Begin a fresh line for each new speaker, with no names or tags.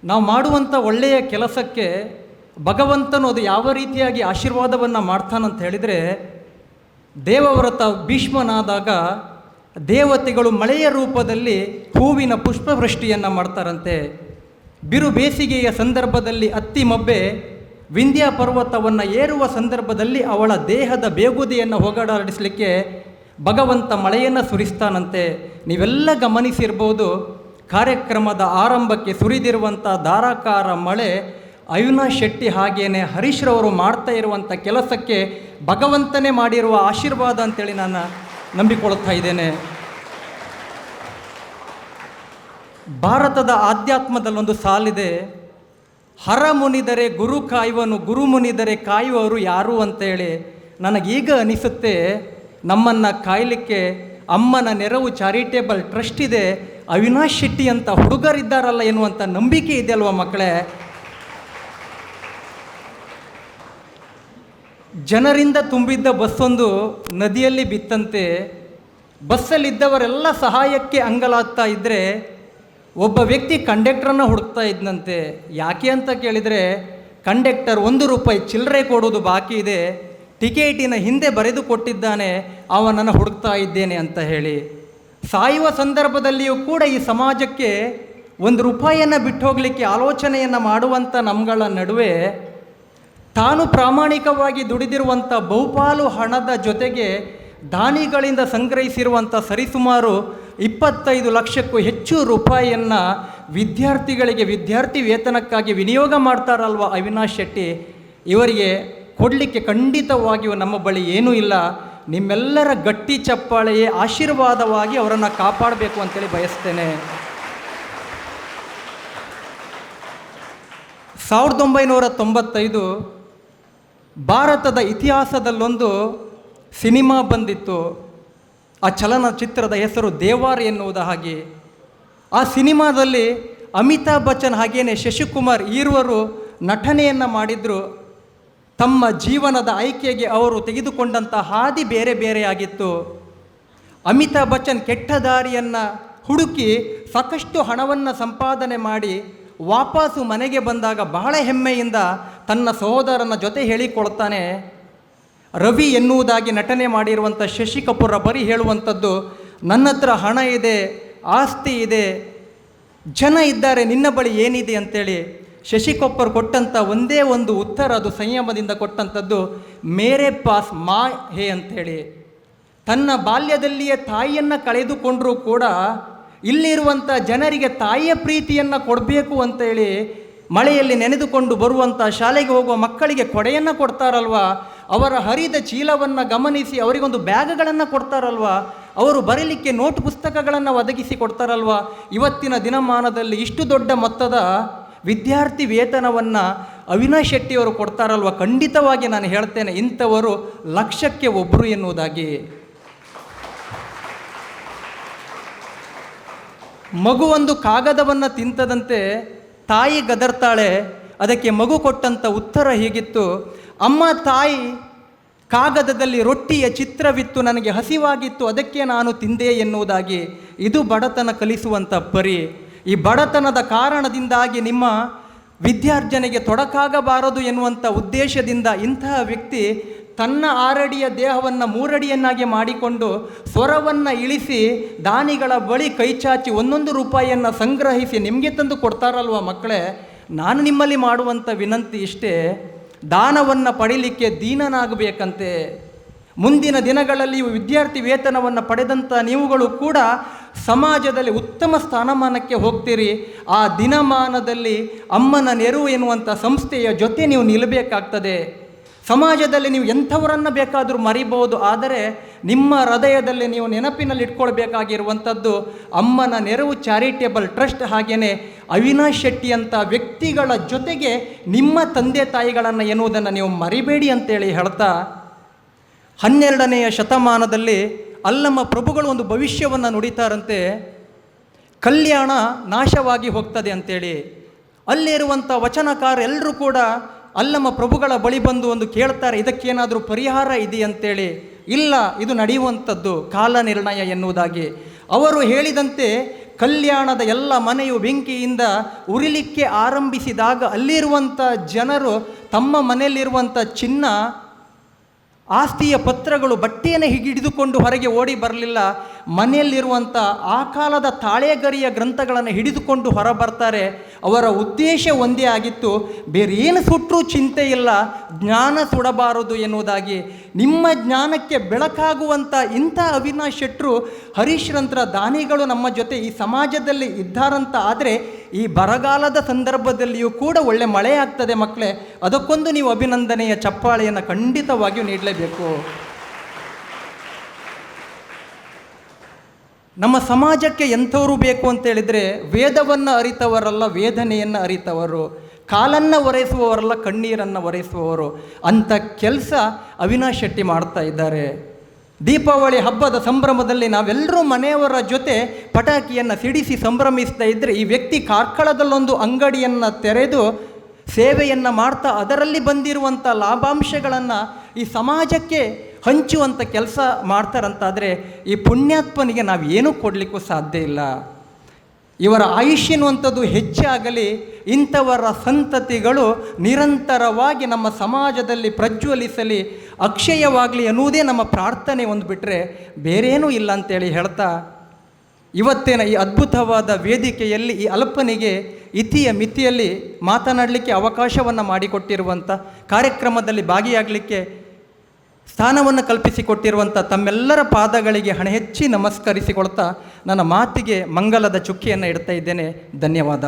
ನಾವು ಮಾಡುವಂಥ ಒಳ್ಳೆಯ ಕೆಲಸಕ್ಕೆ ಭಗವಂತನು ಅದು ಯಾವ ರೀತಿಯಾಗಿ ಆಶೀರ್ವಾದವನ್ನು ಮಾಡ್ತಾನಂತ ಹೇಳಿದರೆ, ದೇವವ್ರತ ಭೀಷ್ಮನಾದಾಗ ದೇವತೆಗಳು ಮಳೆಯ ರೂಪದಲ್ಲಿ ಹೂವಿನ ಪುಷ್ಪವೃಷ್ಟಿಯನ್ನು ಮಾಡ್ತಾರಂತೆ. ಬಿರು ಬೇಸಿಗೆಯ ಸಂದರ್ಭದಲ್ಲಿ ಅತ್ತಿ ಮಬ್ಬೆ ವಿಂಧ್ಯ ಪರ್ವತವನ್ನು ಏರುವ ಸಂದರ್ಭದಲ್ಲಿ ಅವಳ ದೇಹದ ಬೇಗುದಿಯನ್ನು ಹೋಗಲಾಡಿಸಲಿಕ್ಕೆ ಭಗವಂತ ಮಳೆಯನ್ನು ಸುರಿಸ್ತಾನಂತೆ. ನೀವೆಲ್ಲ ಗಮನಿಸಿರ್ಬೋದು, ಕಾರ್ಯಕ್ರಮದ ಆರಂಭಕ್ಕೆ ಸುರಿದಿರುವಂಥ ಧಾರಾಕಾರ ಮಳೆ ಅವಿನಾಶ್ ಶೆಟ್ಟಿ ಹಾಗೇನೆ ಹರೀಶ್ರವರು ಮಾಡ್ತಾ ಇರುವಂಥ ಕೆಲಸಕ್ಕೆ ಭಗವಂತನೇ ಮಾಡಿರುವ ಆಶೀರ್ವಾದ ಅಂತೇಳಿ ನಾನು ನಂಬಿಕೊಳ್ತಾ ಇದ್ದೇನೆ. ಭಾರತದ ಆಧ್ಯಾತ್ಮದಲ್ಲೊಂದು ಸಾಲಿದೆ, ಹರ ಮುನಿದರೆ ಗುರು ಕಾಯುವನು, ಗುರು ಮುನಿದರೆ ಕಾಯುವವರು ಯಾರು ಅಂತೇಳಿ. ನನಗೀಗ ಅನಿಸುತ್ತೆ, ನಮ್ಮನ್ನು ಕಾಯಲಿಕ್ಕೆ ಅಮ್ಮನ ನೆರವು ಚಾರಿಟೇಬಲ್ ಟ್ರಸ್ಟ್ ಇದೆ, ಅವಿನಾಶ್ ಶೆಟ್ಟಿ ಅಂತ ಹುಡುಗರಿದ್ದಾರಲ್ಲ ಎನ್ನುವಂಥ ನಂಬಿಕೆ ಇದೆ ಅಲ್ವ ಮಕ್ಕಳೇ. ಜನರಿಂದ ತುಂಬಿದ್ದ ಬಸ್ಸೊಂದು ನದಿಯಲ್ಲಿ ಬಿತ್ತಂತೆ. ಬಸ್ಸಲ್ಲಿದ್ದವರೆಲ್ಲ ಸಹಾಯಕ್ಕೆ ಅಂಗಲಾಗ್ತಾ ಇದ್ದರೆ ಒಬ್ಬ ವ್ಯಕ್ತಿ ಕಂಡಕ್ಟ್ರನ್ನು ಹುಡುಕ್ತಾ ಇದ್ದಂತೆ. ಯಾಕೆ ಅಂತ ಕೇಳಿದರೆ, ಕಂಡಕ್ಟರ್ ₹1 ಚಿಲ್ಲರೆ ಕೊಡೋದು ಬಾಕಿ ಇದೆ, ಟಿಕೆಟಿನ ಹಿಂದೆ ಬರೆದು ಕೊಟ್ಟಿದ್ದಾನೆ, ಅವನನ್ನು ಹುಡುಕ್ತಾ ಇದ್ದೇನೆ ಅಂತ ಹೇಳಿ. ಸಾಯುವ ಸಂದರ್ಭದಲ್ಲಿಯೂ ಕೂಡ ಈ ಸಮಾಜಕ್ಕೆ ₹1 ಬಿಟ್ಟು ಹೋಗಲಿಕ್ಕೆ ಆಲೋಚನೆಯನ್ನು ಮಾಡುವಂಥ ನಮ್ಮಗಳ ನಡುವೆ ತಾನು ಪ್ರಾಮಾಣಿಕವಾಗಿ ದುಡಿದಿರುವಂಥ ಬಹುಪಾಲು ಹಣದ ಜೊತೆಗೆ ದಾನಿಗಳಿಂದ ಸಂಗ್ರಹಿಸಿರುವಂಥ ಸರಿಸುಮಾರು 25 ಲಕ್ಷಕ್ಕೂ ಹೆಚ್ಚು ರೂಪಾಯಿಯನ್ನು ವಿದ್ಯಾರ್ಥಿಗಳಿಗೆ ವಿದ್ಯಾರ್ಥಿ ವೇತನಕ್ಕಾಗಿ ವಿನಿಯೋಗ ಮಾಡ್ತಾರಲ್ವ ಅವಿನಾಶ್ ಶೆಟ್ಟಿ, ಇವರಿಗೆ ಕೊಡಲಿಕ್ಕೆ ಖಂಡಿತವಾಗಿಯೂ ನಮ್ಮ ಬಳಿ ಏನೂ ಇಲ್ಲ. ನಿಮ್ಮೆಲ್ಲರ ಗಟ್ಟಿ ಚಪ್ಪಾಳೆಯೇ ಆಶೀರ್ವಾದವಾಗಿ ಅವರನ್ನು ಕಾಪಾಡಬೇಕು ಅಂತೇಳಿ ಬಯಸ್ತೇನೆ. 1995 ಭಾರತದ ಇತಿಹಾಸದಲ್ಲೊಂದು ಸಿನಿಮಾ ಬಂದಿತ್ತು. ಆ ಚಲನಚಿತ್ರದ ಹೆಸರು ದೇವಾರ್ ಎನ್ನುವುದ ಹಾಗೆ. ಆ ಸಿನಿಮಾದಲ್ಲಿ ಅಮಿತಾಬ್ ಬಚ್ಚನ್ ಹಾಗೇನೆ ಶಶಿಕುಮಾರ್ ಈರುವರು ನಟನೆಯನ್ನು ಮಾಡಿದ್ರು. ತಮ್ಮ ಜೀವನದ ಆಯ್ಕೆಗೆ ಅವರು ತೆಗೆದುಕೊಂಡಂಥ ಹಾದಿ ಬೇರೆ ಬೇರೆಯಾಗಿತ್ತು. ಅಮಿತಾಬ್ ಬಚ್ಚನ್ ಕೆಟ್ಟ ದಾರಿಯನ್ನು ಹುಡುಕಿ ಸಾಕಷ್ಟು ಹಣವನ್ನು ಸಂಪಾದನೆ ಮಾಡಿ ವಾಪಸ್ಸು ಮನೆಗೆ ಬಂದಾಗ ಬಹಳ ಹೆಮ್ಮೆಯಿಂದ ತನ್ನ ಸಹೋದರನ ಜೊತೆ ಹೇಳಿಕೊಳ್ತಾನೆ. ರವಿ ಎನ್ನುವುದಾಗಿ ನಟನೆ ಮಾಡಿರುವಂಥ ಶಶಿ ಕಪೂರ್ ಬರೀ ಹೇಳುವಂಥದ್ದು, ನನ್ನ ಹತ್ರ ಹಣ ಇದೆ, ಆಸ್ತಿ ಇದೆ, ಜನ ಇದ್ದಾರೆ, ನಿನ್ನ ಬಳಿ ಏನಿದೆ ಅಂತೇಳಿ. ಶಶಿ ಕಪೂರ್ ಕೊಟ್ಟಂಥ ಒಂದೇ ಒಂದು ಉತ್ತರ, ಅದು ಸಂಯಮದಿಂದ ಕೊಟ್ಟಂಥದ್ದು, ಮೇರೆ ಪಾಸ್ ಮಾ ಹೇ ಅಂಥೇಳಿ. ತನ್ನ ಬಾಲ್ಯದಲ್ಲಿಯೇ ತಾಯಿಯನ್ನು ಕಳೆದುಕೊಂಡರೂ ಕೂಡ ಇಲ್ಲಿರುವಂಥ ಜನರಿಗೆ ತಾಯಿಯ ಪ್ರೀತಿಯನ್ನು ಕೊಡಬೇಕು ಅಂತೇಳಿ ಮಳೆಯಲ್ಲಿ ನೆನೆದುಕೊಂಡು ಬರುವಂಥ ಶಾಲೆಗೆ ಹೋಗುವ ಮಕ್ಕಳಿಗೆ ಕೊಡೆಯನ್ನು ಕೊಡ್ತಾರಲ್ವ, ಅವರ ಹರಿದ ಚೀಲವನ್ನು ಗಮನಿಸಿ ಅವರಿಗೊಂದು ಬ್ಯಾಗ್ಗಳನ್ನು ಕೊಡ್ತಾರಲ್ವ, ಅವರು ಬರೀಲಿಕ್ಕೆ ನೋಟ್ ಪುಸ್ತಕಗಳನ್ನು ಒದಗಿಸಿ ಕೊಡ್ತಾರಲ್ವ. ಇವತ್ತಿನ ದಿನಮಾನದಲ್ಲಿ ಇಷ್ಟು ದೊಡ್ಡ ಮೊತ್ತದ ವಿದ್ಯಾರ್ಥಿ ವೇತನವನ್ನು ಅವಿನಾಶ್ ಶೆಟ್ಟಿಯವರು ಕೊಡ್ತಾರಲ್ವ. ಖಂಡಿತವಾಗಿ ನಾನು ಹೇಳ್ತೇನೆ, ಇಂಥವರು 1,00,000ಕ್ಕೆ ಒಬ್ಬರು ಎನ್ನುವುದಾಗಿ. ಮಗು ಒಂದು ಕಾಗದವನ್ನು ತಿಂತದಂತೆ ತಾಯಿ ಗದರ್ತಾಳೆ. ಅದಕ್ಕೆ ಮಗು ಕೊಟ್ಟಂಥ ಉತ್ತರ ಹೀಗಿತ್ತು, ಅಮ್ಮ ತಾಯಿ, ಕಾಗದದಲ್ಲಿ ರೊಟ್ಟಿಯ ಚಿತ್ರವಿತ್ತು, ನನಗೆ ಹಸಿವಾಗಿತ್ತು, ಅದಕ್ಕೆ ನಾನು ತಿಂದೆ ಎನ್ನುವುದಾಗಿ. ಇದು ಬಡತನ ಕಲಿಸುವಂಥ ಪರಿ. ಈ ಬಡತನದ ಕಾರಣದಿಂದಾಗಿ ನಿಮ್ಮ ವಿದ್ಯಾರ್ಜನೆಗೆ ತೊಡಕಾಗಬಾರದು ಎನ್ನುವಂಥ ಉದ್ದೇಶದಿಂದ ಇಂತಹ ವ್ಯಕ್ತಿ ತನ್ನ 6 ಅಡಿಯ ದೇಹವನ್ನು 3 ಅಡಿಯನ್ನಾಗಿ ಮಾಡಿಕೊಂಡು ಸ್ವರವನ್ನು ಇಳಿಸಿ ದಾನಿಗಳ ಬಳಿ ಕೈಚಾಚಿ ₹1 ಸಂಗ್ರಹಿಸಿ ನಿಮಗೆ ತಂದು ಕೊಡ್ತಾರಲ್ವ ಮಕ್ಕಳೇ. ನಾನು ನಿಮ್ಮಲ್ಲಿ ಮಾಡುವಂಥ ವಿನಂತಿ ಇಷ್ಟೇ, ದಾನವನ್ನು ಪಡೀಲಿಕ್ಕೆ ದೀನನಾಗಬೇಕಂತೆ. ಮುಂದಿನ ದಿನಗಳಲ್ಲಿ ವಿದ್ಯಾರ್ಥಿ ವೇತನವನ್ನು ಪಡೆದಂಥ ನೀವುಗಳು ಕೂಡ ಸಮಾಜದಲ್ಲಿ ಉತ್ತಮ ಸ್ಥಾನಮಾನಕ್ಕೆ ಹೋಗ್ತೀರಿ. ಆ ದಿನಮಾನದಲ್ಲಿ ಅಮ್ಮನ ನೆರವು ಎನ್ನುವಂಥ ಸಂಸ್ಥೆಯ ಜೊತೆ ನೀವು ನಿಲ್ಲಬೇಕಾಗ್ತದೆ. ಸಮಾಜದಲ್ಲಿ ನೀವು ಎಂಥವರನ್ನು ಬೇಕಾದರೂ ಮರಿಬಹುದು, ಆದರೆ ನಿಮ್ಮ ಹೃದಯದಲ್ಲಿ ನೀವು ನೆನಪಿನಲ್ಲಿ ಇಟ್ಕೊಳ್ಬೇಕಾಗಿರುವಂಥದ್ದು ಅಮ್ಮನ ನೆರವು ಚಾರಿಟೇಬಲ್ ಟ್ರಸ್ಟ್, ಹಾಗೆಯೇ ಅವಿನಾಶ್ ಶೆಟ್ಟಿ ಅಂತ ವ್ಯಕ್ತಿಗಳ ಜೊತೆಗೆ ನಿಮ್ಮ ತಂದೆ ತಾಯಿಗಳನ್ನು ಎನ್ನುವುದನ್ನು ನೀವು ಮರಿಬೇಡಿ ಅಂತೇಳಿ ಹೇಳ್ತಾ, 12ನೆಯ ಶತಮಾನದಲ್ಲಿ ಅಲ್ಲಮ್ಮ ಪ್ರಭುಗಳು ಒಂದು ಭವಿಷ್ಯವನ್ನು ನುಡಿತಾರಂತೆ, ಕಲ್ಯಾಣ ನಾಶವಾಗಿ ಹೋಗ್ತದೆ ಅಂತೇಳಿ. ಅಲ್ಲಿರುವಂಥ ವಚನಕಾರೆಲ್ಲರೂ ಕೂಡ ಅಲ್ಲಮ್ಮ ಪ್ರಭುಗಳ ಬಳಿ ಬಂದು ಒಂದು ಕೇಳ್ತಾರೆ, ಇದಕ್ಕೇನಾದರೂ ಪರಿಹಾರ ಇದೆಯಂತೇಳಿ. ಇಲ್ಲ, ಇದು ನಡೆಯುವಂಥದ್ದು ಕಾಲ ನಿರ್ಣಯ ಎನ್ನುವುದಾಗಿ. ಅವರು ಹೇಳಿದಂತೆ ಕಲ್ಯಾಣದ ಎಲ್ಲ ಮನೆಯು ಬೆಂಕಿಯಿಂದ ಉರಿಲಿಕ್ಕೆ ಆರಂಭಿಸಿದಾಗ ಅಲ್ಲಿರುವಂಥ ಜನರು ತಮ್ಮ ಮನೆಯಲ್ಲಿರುವಂಥ ಚಿನ್ನ, ಆಸ್ತಿಯ ಪತ್ರಗಳು, ಬಟ್ಟೆಯನ್ನು ಹಿಡಿದುಕೊಂಡು ಹೊರಗೆ ಓಡಿ ಬರಲಿಲ್ಲ. ಮನೆಯಲ್ಲಿರುವಂಥ ಆ ಕಾಲದ ತಾಳೆಗರಿಯ ಗ್ರಂಥಗಳನ್ನು ಹಿಡಿದುಕೊಂಡು ಹೊರ ಬರ್ತಾರೆ. ಅವರ ಉದ್ದೇಶ ಒಂದೇ ಆಗಿತ್ತು, ಬೇರೆ ಏನು ಸುಟ್ಟರೂ ಚಿಂತೆ ಇಲ್ಲ, ಜ್ಞಾನ ಸುಡಬಾರದು ಎನ್ನುವುದಾಗಿ. ನಿಮ್ಮ ಜ್ಞಾನಕ್ಕೆ ಬೆಳಕಾಗುವಂಥ ಇಂಥ ಅವಿನಾಶ್ ಶೆಟ್ಟರು, ಹರೀಶ್ರಂತರ ದಾನಿಗಳು ನಮ್ಮ ಜೊತೆ ಈ ಸಮಾಜದಲ್ಲಿ ಇದ್ದಾರಂತ ಆದರೆ ಈ ಬರಗಾಲದ ಸಂದರ್ಭದಲ್ಲಿಯೂ ಕೂಡ ಒಳ್ಳೆ ಮಳೆ ಆಗ್ತದೆ ಮಕ್ಕಳೇ. ಅದಕ್ಕೊಂದು ನೀವು ಅಭಿನಂದನೆಯ ಚಪ್ಪಾಳೆಯನ್ನು ಖಂಡಿತವಾಗಿಯೂ ನೀಡಲೇಬೇಕು. ನಮ್ಮ ಸಮಾಜಕ್ಕೆ ಎಂಥವರು ಬೇಕು ಅಂತೇಳಿದರೆ ವೇದವನ್ನು ಅರಿತವರಲ್ಲ, ವೇದನೆಯನ್ನು ಅರಿತವರು, ಕಾಲನ್ನು ಒರೆಸುವವರಲ್ಲ, ಕಣ್ಣೀರನ್ನು ಒರೆಸುವವರು. ಅಂಥ ಕೆಲಸ ಅವಿನಾಶ್ ಶೆಟ್ಟಿ ಮಾಡ್ತಾ ಇದ್ದಾರೆ. ದೀಪಾವಳಿ ಹಬ್ಬದ ಸಂಭ್ರಮದಲ್ಲಿ ನಾವೆಲ್ಲರೂ ಮನೆಯವರ ಜೊತೆ ಪಟಾಕಿಯನ್ನು ಸಿಡಿಸಿ ಸಂಭ್ರಮಿಸ್ತಾ ಇದ್ದರೆ, ಈ ವ್ಯಕ್ತಿ ಕಾರ್ಕಳದಲ್ಲೊಂದು ಅಂಗಡಿಯನ್ನು ತೆರೆದು ಸೇವೆಯನ್ನು ಮಾಡ್ತಾ ಅದರಲ್ಲಿ ಬಂದಿರುವಂಥ ಲಾಭಾಂಶಗಳನ್ನು ಈ ಸಮಾಜಕ್ಕೆ ಹಂಚುವಂಥ ಕೆಲಸ ಮಾಡ್ತಾರಂತಾದರೆ ಈ ಪುಣ್ಯಾತ್ಮನಿಗೆ ನಾವು ಏನೂ ಕೊಡಲಿಕ್ಕೂ ಸಾಧ್ಯ ಇಲ್ಲ. ಇವರ ಆಯುಷ್ಯ ಅನ್ನುವಂಥದ್ದು ಹೆಚ್ಚಾಗಲಿ, ಇಂಥವರ ಸಂತತಿಗಳು ನಿರಂತರವಾಗಿ ನಮ್ಮ ಸಮಾಜದಲ್ಲಿ ಪ್ರಜ್ವಲಿಸಲಿ, ಅಕ್ಷಯವಾಗಲಿ ಅನ್ನುವುದೇ ನಮ್ಮ ಪ್ರಾರ್ಥನೆ. ಒಂದು ಬಿಟ್ಟರೆ ಬೇರೇನೂ ಇಲ್ಲ ಅಂತೇಳಿ ಹೇಳ್ತಾ, ಇವತ್ತಿನ ಈ ಅದ್ಭುತವಾದ ವೇದಿಕೆಯಲ್ಲಿ ಈ ಅಲ್ಪನಿಗೆ ಇತಿಯ ಮಿತಿಯಲ್ಲಿ ಮಾತನಾಡಲಿಕ್ಕೆ ಅವಕಾಶವನ್ನು ಮಾಡಿಕೊಟ್ಟಿರುವಂಥ, ಕಾರ್ಯಕ್ರಮದಲ್ಲಿ ಭಾಗಿಯಾಗಲಿಕ್ಕೆ ಸ್ಥಾನವನ್ನು ಕಲ್ಪಿಸಿಕೊಟ್ಟಿರುವಂಥ ತಮ್ಮೆಲ್ಲರ ಪಾದಗಳಿಗೆ ಹಣೆಹೆಚ್ಚಿ ನಮಸ್ಕರಿಸಿಕೊಳ್ತಾ ನನ್ನ ಮಾತಿಗೆ ಮಂಗಲದ ಚುಕ್ಕಿಯನ್ನು ಇಡ್ತಾ ಇದ್ದೇನೆ. ಧನ್ಯವಾದ.